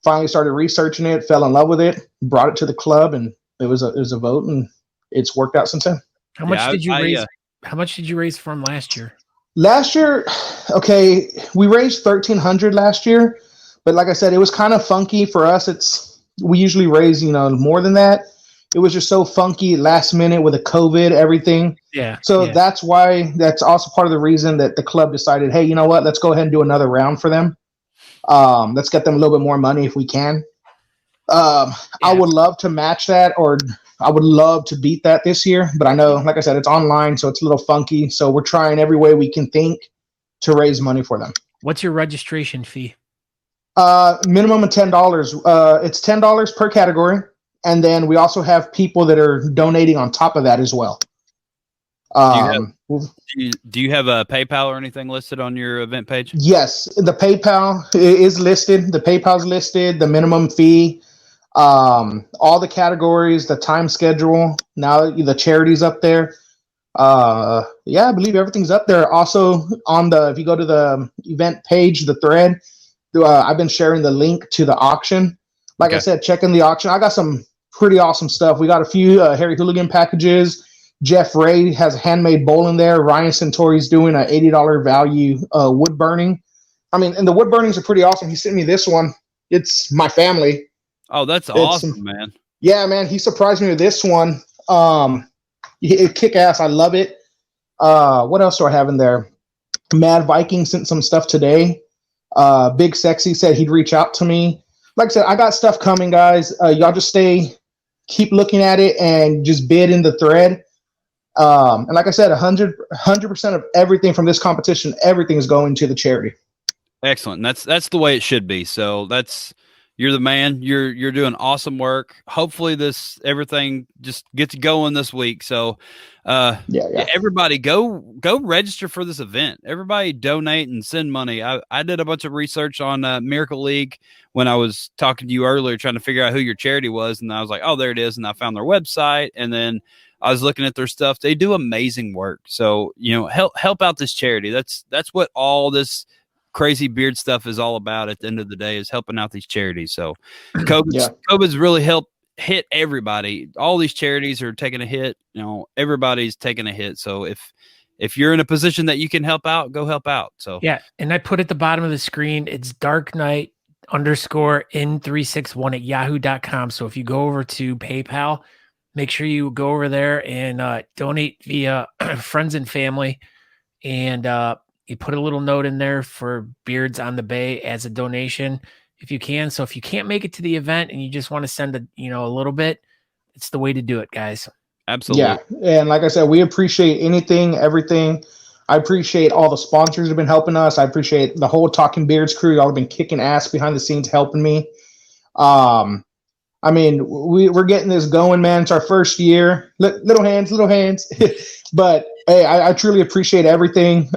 Finally started researching it, fell in love with it, brought it to the club, and it was a vote, and it's worked out since then. How much did you raise? How much did you raise from last year? Last year, okay, we raised $1,300 last year, but like I said, it was kind of funky for us. We usually raise, more than that. It was just so funky last minute with the COVID, everything. Yeah. So that's also part of the reason that the club decided, hey, you know what? Let's go ahead and do another round for them. Let's get them a little bit more money if we can. I would love to match that, or I would love to beat that this year, but I know, like I said, it's online, so it's a little funky. So we're trying every way we can think to raise money for them. What's your registration fee? Minimum of $10. It's $10 per category. And then we also have people that are donating on top of that as well. Do you have a PayPal or anything listed on your event page? Yes, the PayPal is listed. The PayPal's listed, the minimum fee, all the categories, the time schedule. Now the charity's up there. I believe everything's up there. Also if you go to the event page, the thread, I've been sharing the link to the auction. Like I said, checking the auction. I got some pretty awesome stuff. We got a few Harry Hooligan packages. Jeff Ray has a handmade bowl in there. Ryan Centauri's doing an $80 value wood burning. I mean, and the wood burnings are pretty awesome. He sent me this one. It's my family. Oh, that's awesome, man. Yeah, man. He surprised me with this one. It kick ass. I love it. What else do I have in there? Mad Viking sent some stuff today. Big Sexy said he'd reach out to me. Like I said, I got stuff coming, guys. Y'all just keep looking at it and just bid in the thread. And like I said, 100% of everything from this competition, everything is going to the charity. Excellent. That's the way it should be. So you're the man. You're doing awesome work. Hopefully everything just gets going this week. So everybody go register for this event. Everybody donate and send money. I did a bunch of research on Miracle League when I was talking to you earlier, trying to figure out who your charity was. And I was like, oh, there it is. And I found their website. And then I was looking at their stuff. They do amazing work. So, help out this charity. That's what all this crazy beard stuff is all about at the end of the day, is helping out these charities. So COVID's really helped hit everybody. All these charities are taking a hit. Everybody's taking a hit. So if you're in a position that you can help out, go help out. So and I put at the bottom of the screen, it's darkknight_in361 at yahoo.com. So if you go over to PayPal, make sure you go over there and donate via friends and family, and you put a little note in there for Beards on the Bay as a donation if you can. So if you can't make it to the event and you just want to send a little bit, it's the way to do it, guys. Absolutely. Yeah. And like I said, we appreciate anything, everything. I appreciate all the sponsors who have been helping us. I appreciate the whole Talking Beards crew. Y'all have been kicking ass behind the scenes helping me. I mean, we're getting this going, man. It's our first year. Little hands. But hey, I truly appreciate everything.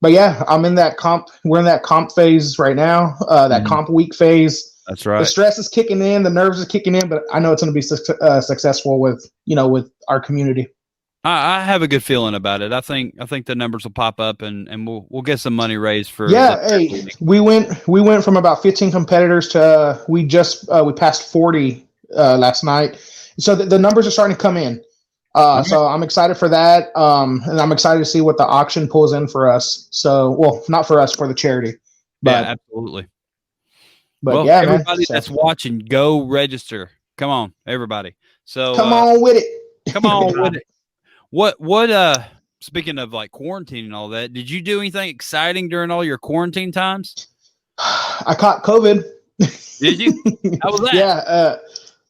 But yeah, I'm in that comp. We're in that comp phase right now. That comp week phase. That's right. The stress is kicking in. The nerves are kicking in. But I know it's going to be successful with our community. I have a good feeling about it. I think the numbers will pop up and we'll get some money raised for. Yeah, hey, we went from about 15 competitors to we passed 40 last night. So the numbers are starting to come in. So I'm excited for that. And I'm excited to see what the auction pulls in for us. So, well, not for us, for the charity. But, yeah, absolutely. but Well, yeah, everybody man. So, that's watching, go register. Come on, everybody. So come on with it. come on with it. What speaking of like quarantine and all that, did you do anything exciting during all your quarantine times? I caught COVID. Did you? How was that? Yeah,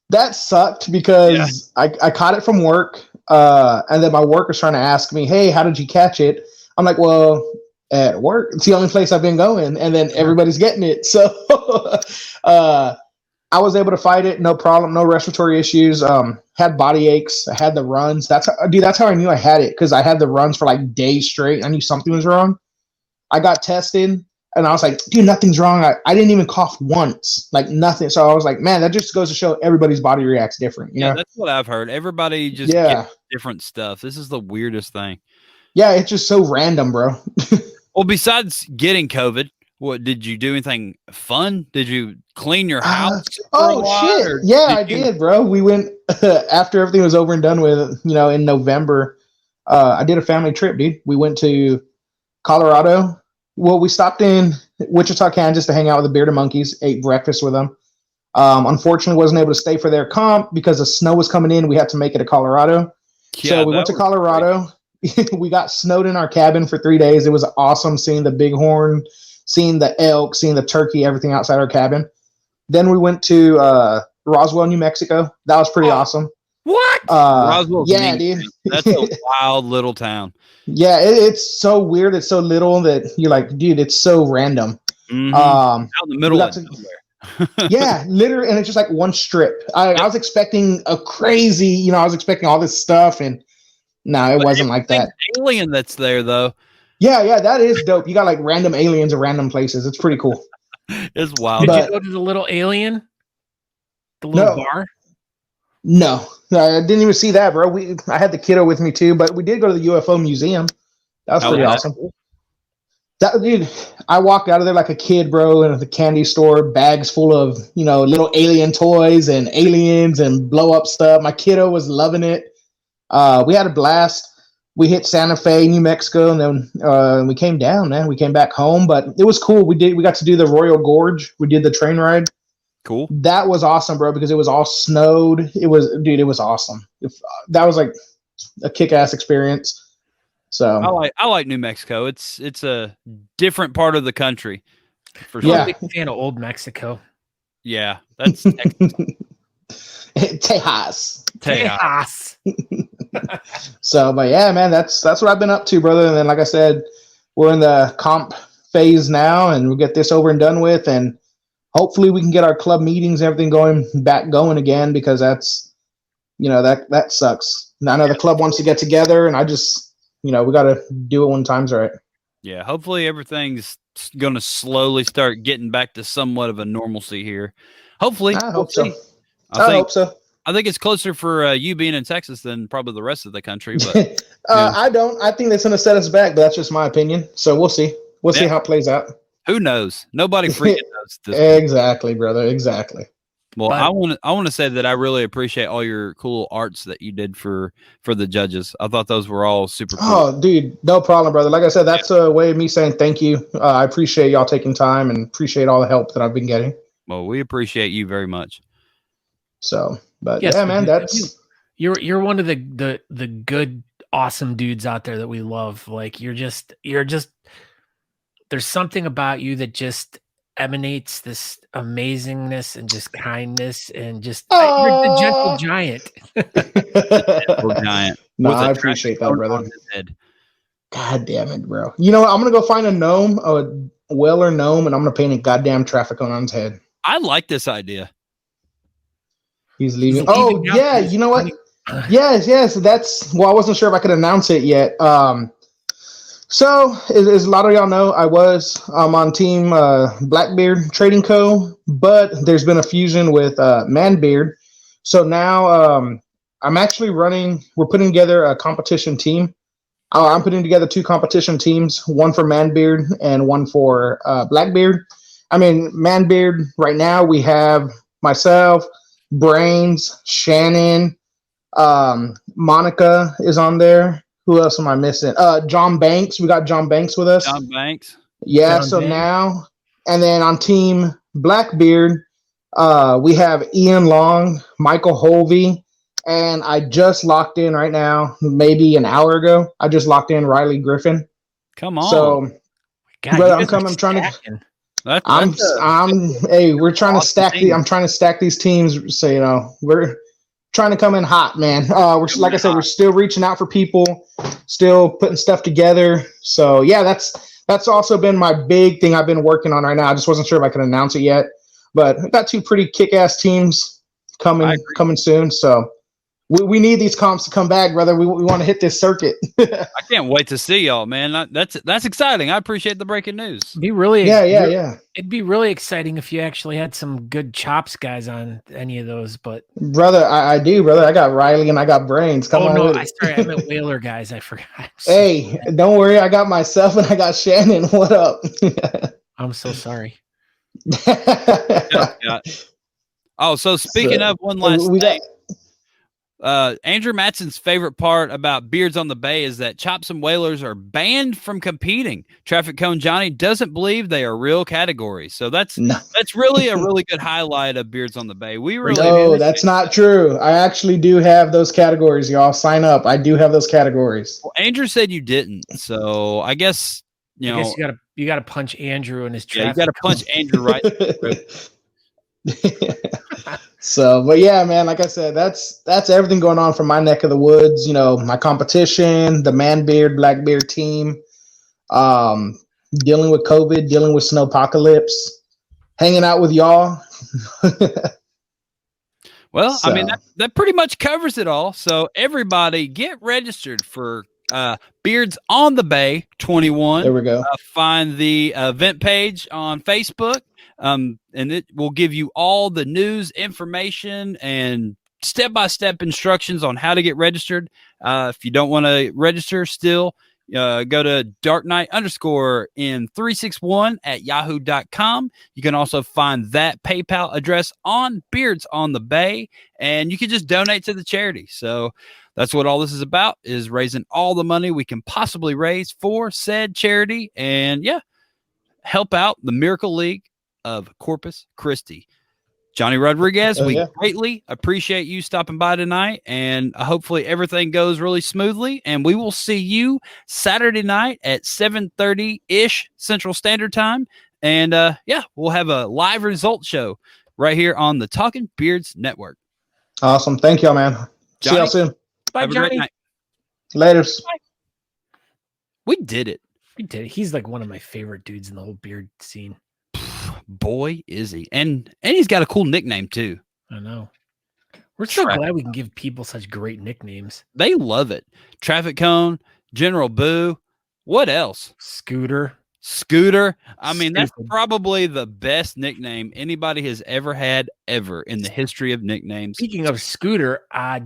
that sucked because I caught it from work. And then my work was trying to ask me, hey, how did you catch it? I'm like, well, at work. It's the only place I've been going. And then everybody's getting it. So I was able to fight it. No problem. No respiratory issues. Had body aches. I had the runs. That's how I knew I had it, because I had the runs for like days straight. I knew something was wrong. I got tested. And I was like, dude, nothing's wrong. I didn't even cough once, like nothing. So I was like, man, that just goes to show everybody's body reacts different. You know? That's what I've heard. Everybody just gets different stuff. This is the weirdest thing. Yeah, it's just so random, bro. Well, besides getting COVID, what did you do? Anything fun? Did you clean your house? Shit. Yeah, I did, bro. We went after everything was over and done with, in November. I did a family trip, dude. We went to Colorado. Well, we stopped in Wichita, Kansas to hang out with the Bearded Monkeys, ate breakfast with them. Unfortunately, wasn't able to stay for their comp because the snow was coming in. We had to make it to Colorado. Yeah, so we went to Colorado. We got snowed in our cabin for 3 days. It was awesome seeing the bighorn, seeing the elk, seeing the turkey, everything outside our cabin. Then we went to Roswell, New Mexico. That was pretty awesome. What? Roswell? Yeah, dude. That's a wild little town. Yeah, it's so weird. It's so little that you're like, dude, it's so random. Mm-hmm. Out in the middle of nowhere. Yeah, literally, and it's just like one strip. I was expecting a crazy, I was expecting all this stuff, and no, it wasn't like that. Alien that's there though. Yeah, that is dope. You got like random aliens at random places. It's pretty cool. It's wild. Did you go to the little alien? The little bar? No, I didn't even see that, bro. I had the kiddo with me too, but we did go to the UFO museum. That was pretty awesome. Cool. Dude, I walked out of there like a kid, bro, in the candy store, bags full of, little alien toys and aliens and blow up stuff. My kiddo was loving it. We had a blast. We hit Santa Fe, New Mexico, and then we came down, man. We came back home, but it was cool. We got to do the Royal Gorge. We did the train ride. Cool. That was awesome, bro, because it was all snowed. It was awesome. That was like a kick-ass experience. So I like New Mexico. It's a different part of the country. For sure. I'm a big fan of old Mexico. Yeah, that's Tejas. So, but yeah, man, that's what I've been up to, brother. And then, like I said, we're in the comp phase now, and we'll get this over and done with, and hopefully we can get our club meetings and everything going again, because that's, that sucks. And I know the club wants to get together, and I just, we got to do it when time's right. Yeah, hopefully everything's going to slowly start getting back to somewhat of a normalcy here. Hopefully. I hope so. I hope so. I think it's closer for you being in Texas than probably the rest of the country. But I don't. I think that's going to set us back, but that's just my opinion. So we'll see. We'll see how it plays out. Who knows? Nobody freaking knows. Exactly, brother. Exactly. Well, but I want to say that I really appreciate all your cool arts that you did for the judges. I thought those were all super cool. Oh, dude, no problem, brother. Like I said, that's a way of me saying thank you. I appreciate y'all taking time and appreciate all the help that I've been getting. Well, we appreciate you very much. So, but yes, yeah, man, you're one of the good, awesome dudes out there that we love. Like you're just there's something about you that just emanates this amazingness and just kindness and just you're the gentle giant. Giant. No, I appreciate that, brother. God damn it, bro. You know what? I'm gonna go find a gnome, a Weller gnome, and I'm gonna paint a goddamn traffic cone on his head. I like this idea. He's leaving. Oh, yeah. You know what? Yes. That's, well, I wasn't sure if I could announce it yet. So, as a lot of y'all know, I was on team Blackbeard Trading Co., but there's been a fusion with Manbeard. So now I'm actually we're putting together a competition team. I'm putting together 2 competition teams, one for Manbeard and one for Blackbeard. I mean, Manbeard, right now we have myself, Brains, Shannon, Monica is on there. Who else am I missing? John Banks. We got John Banks with us. John Banks. Yeah. John So Banks. now, and then on Team Blackbeard, we have Ian Long, Michael Holvey, and I just locked in right now, maybe an hour ago. I just locked in Riley Griffin. Come on. So, God, brother, you I'm guys are coming. I'm trying to. stacking. Hey, we're trying to awesome stack team. I'm trying to stack these teams. So we're trying to come in hot, man. We're like I said, we're still reaching out for people, still putting stuff together. So yeah, that's also been my big thing I've been working on right now. I just wasn't sure if I could announce it yet, but I've got 2 pretty kick-ass teams coming soon. So we need these comps to come back, brother. We want to hit this circuit. I can't wait to see y'all, man. That's exciting. I appreciate the breaking news. Yeah. It'd be really exciting if you actually had some good chops guys on any of those, but Brother, I do, brother. I got Riley and I got Brains. Come on. No, I meant Whaler guys. I forgot. Hey, don't worry. I got myself and I got Shannon. What up? I'm so sorry. Oh, so speaking of one last thing. Andrew Matson's favorite part about Beards on the Bay is that Chops and Whalers are banned from competing. Traffic Cone Johnny doesn't believe they are real categories. So that's really a really good highlight of Beards on the Bay. No, that's not true. I actually do have those categories, y'all. Sign up. I do have those categories. Well, Andrew said you didn't. So I guess you gotta punch Andrew in his traffic. Yeah, you gotta punch Andrew right. So, but yeah, man, like I said, that's everything going on from my neck of the woods. My competition, the Manbeard Blackbeard team, dealing with COVID, dealing with snowpocalypse, hanging out with y'all. Well, I mean, that pretty much covers it all. So everybody get registered for Beards on the Bay 21. There we go. Find the event page on Facebook. And it will give you all the news, information, and step-by-step instructions on how to get registered. If you don't want to register still, go to darkknight_in361@yahoo.com. You can also find that PayPal address on Beards on the Bay, and you can just donate to the charity. So that's what all this is about, is raising all the money we can possibly raise for said charity. And yeah, help out the Miracle League of Corpus Christi. Johnny Rodriquez, we greatly appreciate you stopping by tonight, and hopefully everything goes really smoothly, and we will see you Saturday night at 7:30-ish Central Standard Time, and we'll have a live result show right here on the Talking Beards Network. Awesome. Thank y'all, man. See y'all soon. Bye, Johnny. Laters. We did it. He's like one of my favorite dudes in the whole beard scene. Boy, is he. And he's got a cool nickname too. I know. We're so glad we can give people such great nicknames. They love it. Traffic Cone, General Boo. What else? Scooter. I mean, that's probably the best nickname anybody has ever had in the history of nicknames. Speaking of Scooter,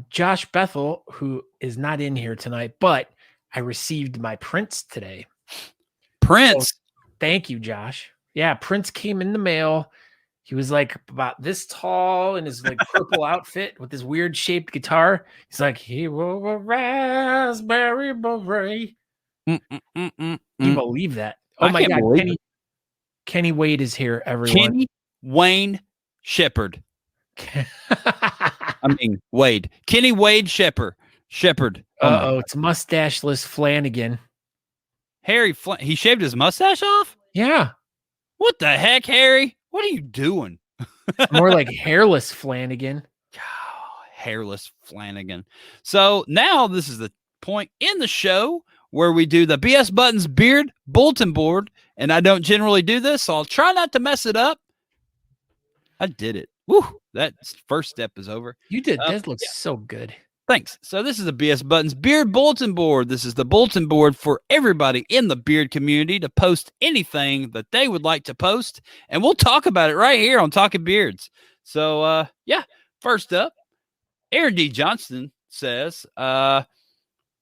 Josh Bethel, who is not in here tonight, but I received my Prince today. Prince? So, thank you, Josh. Yeah, Prince came in the mail. He was like about this tall in his like purple outfit with this weird shaped guitar. He's like, he wore a raspberry beret. Can you believe that? Oh my God, Kenny Wade is here, everyone. Kenny Wayne Shepherd. Wade. Kenny Wade Shepherd. It's mustacheless Flanagan. He shaved his mustache off? Yeah. What the heck, Harry? What are you doing? More like hairless Flanagan. Hairless Flanagan. So now this is the point in the show where we do the BS Buttons Beard Bulletin Board. And I don't generally do this, so I'll try not to mess it up. I did it. Woo! That first step is over. You did. That looks so good. Thanks. So this is the BS Buttons Beard Bulletin Board. This is the bulletin board for everybody in the beard community to post anything that they would like to post. And we'll talk about it right here on Talking Beards. So, first up, Aaron D. Johnston says,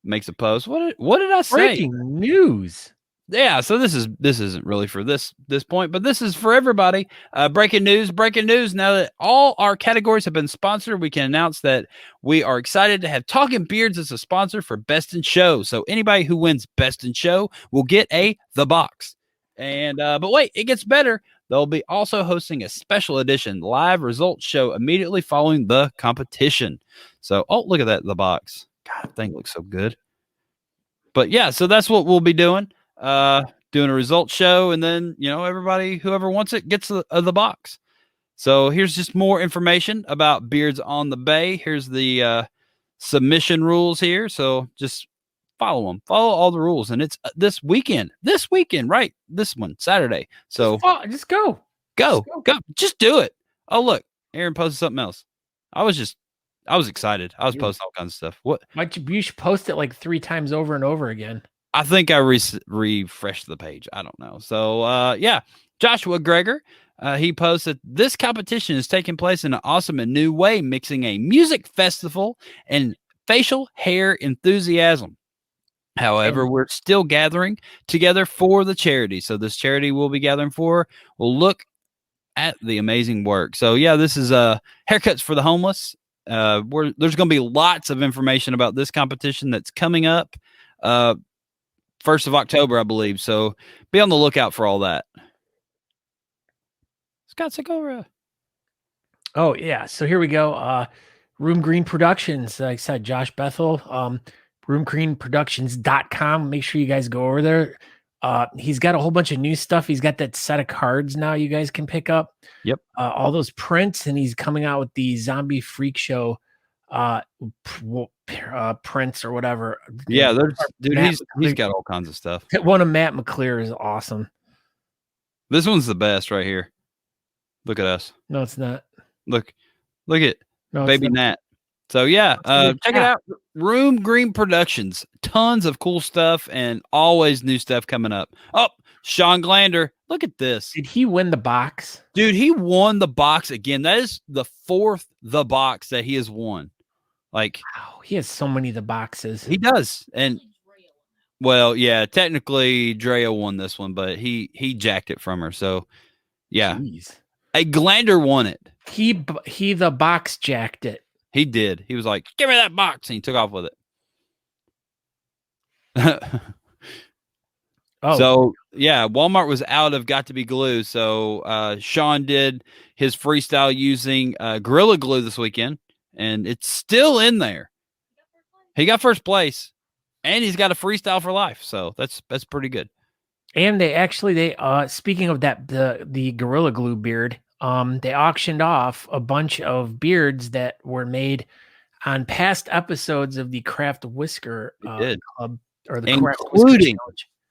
makes a post. What did I say? Breaking news. yeah, so this isn't really for this point, but this is for everybody. Breaking news. Now that all our categories have been sponsored, we can announce that we are excited to have Talking Beards as a sponsor for Best in Show. So anybody who wins Best in Show will get the box. And but wait, it gets better. They'll be also hosting a special edition live results show immediately following the competition. So, oh, look at that, the box. God, that thing looks so good. But yeah, so that's what we'll be doing. Doing a results show, and then everybody, whoever wants it, gets the box. So here's just more information about Beards on the Bay. Here's the submission rules here. So just follow them, follow all the rules, and it's this weekend, right? This one, Saturday. So just go, just do it. Oh, look, Aaron posted something else. I was excited. I was posting all kinds of stuff. What? You should post it like 3 times over and over again. I think I refreshed the page. I don't know. So, yeah, Joshua Greger, he posted, this competition is taking place in an awesome and new way, mixing a music festival and facial hair enthusiasm. However, we're still gathering together for the charity. So this charity we'll be gathering for will look at the amazing work. So, yeah, this is haircuts for the homeless. There's going to be lots of information about this competition that's coming up 1st of October, I believe. So be on the lookout for all that. Scott Segura. Oh, yeah. So here we go. Room Green Productions. Like I said, Josh Bethel, roomgreenproductions.com. Make sure you guys go over there. He's got a whole bunch of new stuff. He's got that set of cards now you guys can pick up. Yep. All those prints, and he's coming out with the Zombie Freak Show prints or whatever. Yeah, he's got all kinds of stuff. One of Matt McClear is awesome. This one's the best right here. Look at us. No, it's not. Look at Baby Nat. So yeah, check it out. Room Green Productions. Tons of cool stuff and always new stuff coming up. Oh, Sean Glander. Look at this. Did he win the box? Dude, he won the box again. That is the 4th the box that he has won. Like, wow, he has so many of the boxes. He does. And well, yeah, technically Drea won this one, but he jacked it from her. So yeah. Jeez. A Glander won it. He the box jacked it. He did. He was like, give me that box. And he took off with it. Oh. So, yeah, Walmart was out of Got to Be Glue. So, Sean did his freestyle using Gorilla Glue this weekend, and it's still in there. He got first place, and he's got a freestyle for life. So, that's pretty good. And they speaking of that, the Gorilla Glue beard, they auctioned off a bunch of beards that were made on past episodes of the Craft Whisker Club, or the including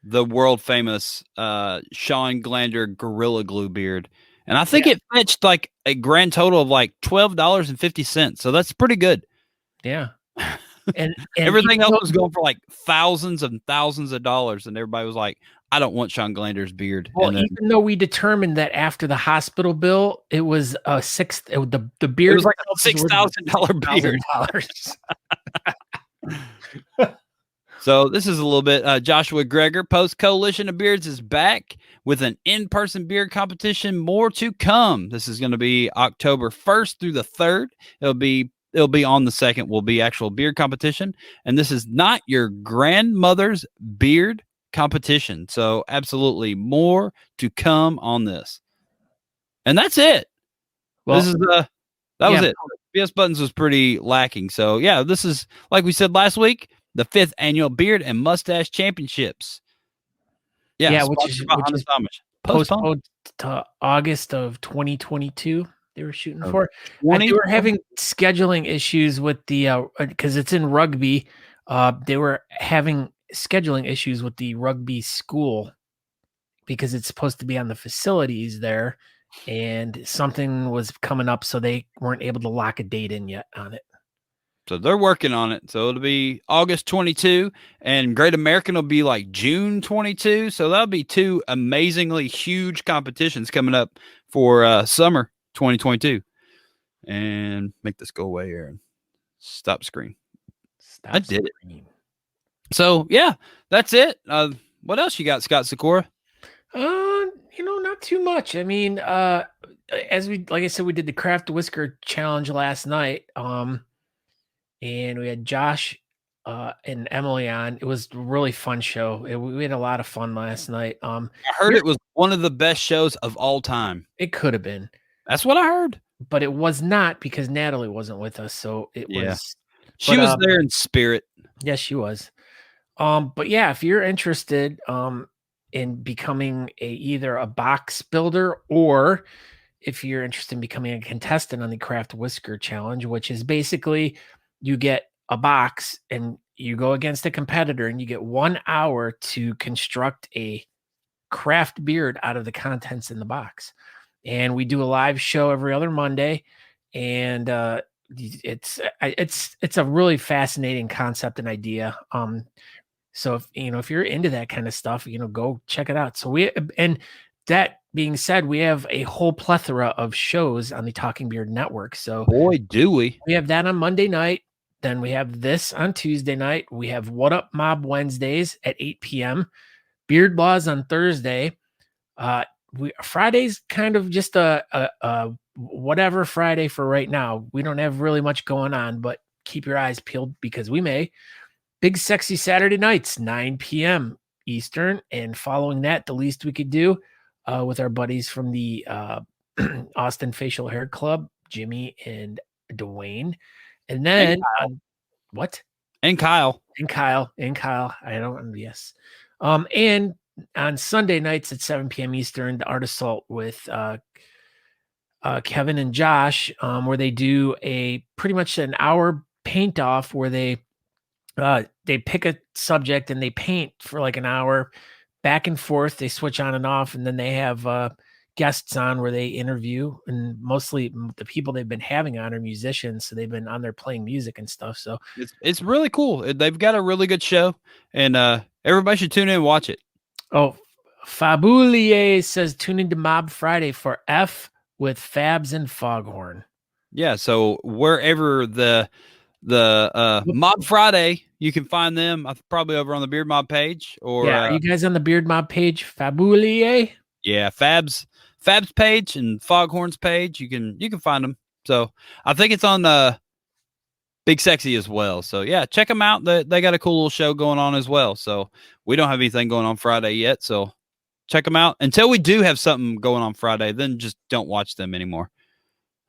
the world famous Sean Glander Gorilla Glue beard. And I think it fetched like a grand total of like $12.50. So that's pretty good. Yeah. And everything else was going for like thousands and thousands of dollars. And everybody was like, I don't want Sean Glander's beard. Well, even though we determined that after the hospital bill, it was the beard. It was like a $6,000 beard. So this is a little bit. Joshua Greger, Post Coalition of Beards, is back with an in-person beard competition. More to come. This is going to be October 1st through the 3rd. It'll be on the 2nd. Will be actual beard competition, and this is not your grandmother's beard competition. So absolutely more to come on this. And that's it. Well, this is that was it. BS Buttons was pretty lacking. So yeah, this is, like we said last week, the 5th annual Beard and Mustache Championships. Yeah, which is postponed to August of 2022. They were shooting for. And they were having scheduling issues with the because it's in rugby. They were having scheduling issues with the rugby school because it's supposed to be on the facilities there, and something was coming up, so they weren't able to lock a date in yet on it. So they're working on it. So it'll be August 22, and Great American will be like June 22. So that'll be 2 amazingly huge competitions coming up for summer 2022. And make this go away, Aaron. Stop screen. I did it. So yeah, that's it. What else you got, Scott Sakura? Not too much. I mean, like I said, we did the Craft Whisker Challenge last night. And we had Josh and Emily on. It was a really fun show. We had a lot of fun last night. I heard it was one of the best shows of all time. It could have been. That's what I heard. But it was not because Natalie wasn't with us. So it was. She was there in spirit. Yes, she was. But yeah, if you're interested in becoming either a box builder, or if you're interested in becoming a contestant on the Craft Whisker Challenge, which is basically you get a box and you go against a competitor and you get 1 hour to construct a craft beard out of the contents in the box. And we do a live show every other Monday, and it's a really fascinating concept and idea. So if you're into that kind of stuff, go check it out. So and that being said, we have a whole plethora of shows on the Talking Beard Network. So boy, do we have that on Monday night. Then we have this on Tuesday night. We have What Up Mob Wednesdays at 8 p.m. Beard Laws on Thursday. Friday's kind of just a whatever Friday for right now. We don't have really much going on, but keep your eyes peeled because we may. Big Sexy Saturday nights, 9 p.m. Eastern. And following that, The Least We Could Do with our buddies from the Austin Facial Hair Club, Jimmy and Dwayne. And then what? And Kyle. I don't, yes. And on Sunday nights at 7 p.m. Eastern, the Art Assault with Kevin and Josh, where they do pretty much an hour paint off where they pick a subject and they paint for like an hour back and forth. They switch on and off, and then they have guests on where they interview, and mostly the people they've been having on are musicians. So they've been on there playing music and stuff. So it's really cool. They've got a really good show, and everybody should tune in and watch it. Oh, Fabulier says tune into Mob Friday for F with Fabs and Foghorn. Yeah. So wherever the Mob Friday, you can find them probably over on the Beard Mob page. Or are you guys on the Beard Mob page, Fabulier? Yeah, Fab's page and Foghorn's page. You can find them. So I think it's on Big Sexy as well. So yeah, check them out. They got a cool little show going on as well. So we don't have anything going on Friday yet. So check them out until we do have something going on Friday. Then just don't watch them anymore.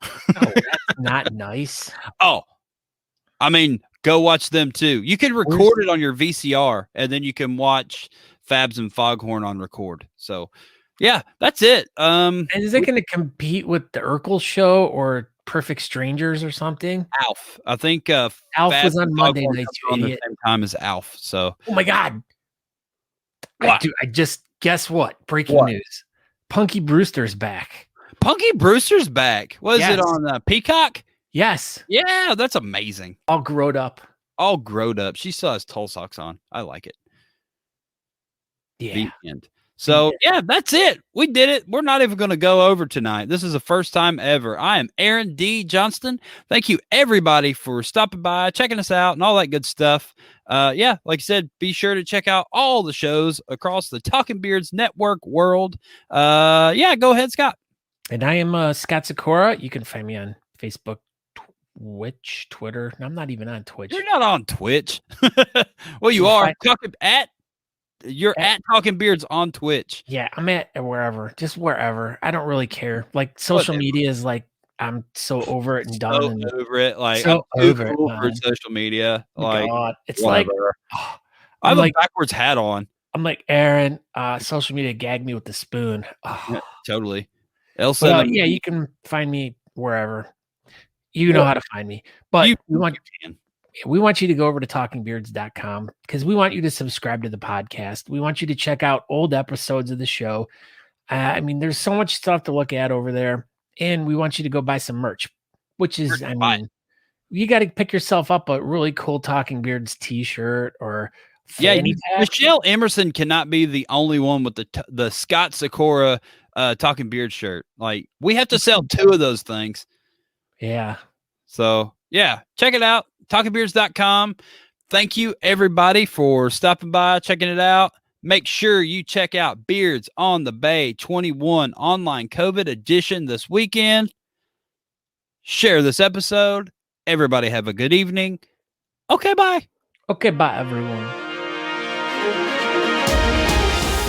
Oh, that's not nice. Oh, I mean, go watch them too. You can record it on your VCR, and then you can watch Fabs and Foghorn on record. So, yeah, that's it. And is it going to compete with the Urkel show or Perfect Strangers or something? Alf. I think Alf Fabs was on Monday night on the same time as Alf. So, oh my God. I just guess what? Breaking news. Punky Brewster's back. Punky Brewster's back. Was it on Peacock? Yes. Yeah, that's amazing. All growed up. She still has toe socks on. I like it. Yeah. The end. So, yeah, that's it. We did it. We're not even going to go over tonight. This is the first time ever. I am Aaron D. Johnston. Thank you, everybody, for stopping by, checking us out, and all that good stuff. Yeah, like I said, be sure to check out all the shows across the Talking Beards Network world. Yeah, go ahead, Scott. And I am Scott Sakura. You can find me on Facebook, Twitch, Twitter. I'm not even on Twitch. You're not on Twitch. Well, you are. You're at Talking Beards on Twitch. Yeah, I'm at wherever. Just wherever. I don't really care. Like social media is like I'm so over it and done. Over it. Like so I'm too cool for social media. Like God. It's whatever. like I have a backwards hat on. I'm like, Aaron, social media gagged me with the spoon. Oh. Yeah, totally. L7. Yeah, you can find me wherever. You know how to find me. But we want you to go over to talkingbeards.com because we want you to subscribe to the podcast. We want you to check out old episodes of the show. I mean, there's so much stuff to look at over there. And we want you to go buy some merch, which is, you got to pick yourself up a really cool Talking Beards t-shirt or Michelle Emerson cannot be the only one with the Scott Sakura Talking Beard shirt. Like, we have to sell 2 of those things. Yeah. So, yeah, check it out. TalkingBeards.com. Thank you, everybody, for stopping by, checking it out. Make sure you check out Beards on the Bay 21 online COVID edition this weekend. Share this episode. Everybody have a good evening. Okay, bye. Okay, bye, everyone.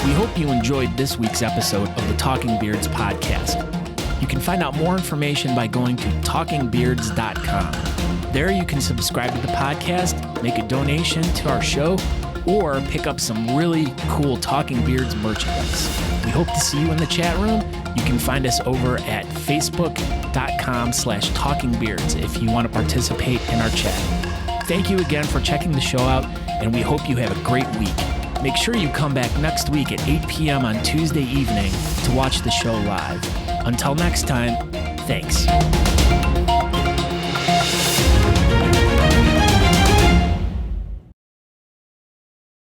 We hope you enjoyed this week's episode of the Talking Beards podcast. You can find out more information by going to talkingbeards.com. There you can subscribe to the podcast, make a donation to our show, or pick up some really cool Talking Beards merchandise. We hope to see you in the chat room. You can find us over at facebook.com/talkingbeards if you want to participate in our chat. Thank you again for checking the show out, and we hope you have a great week. Make sure you come back next week at 8 p.m. on Tuesday evening to watch the show live. Until next time, thanks.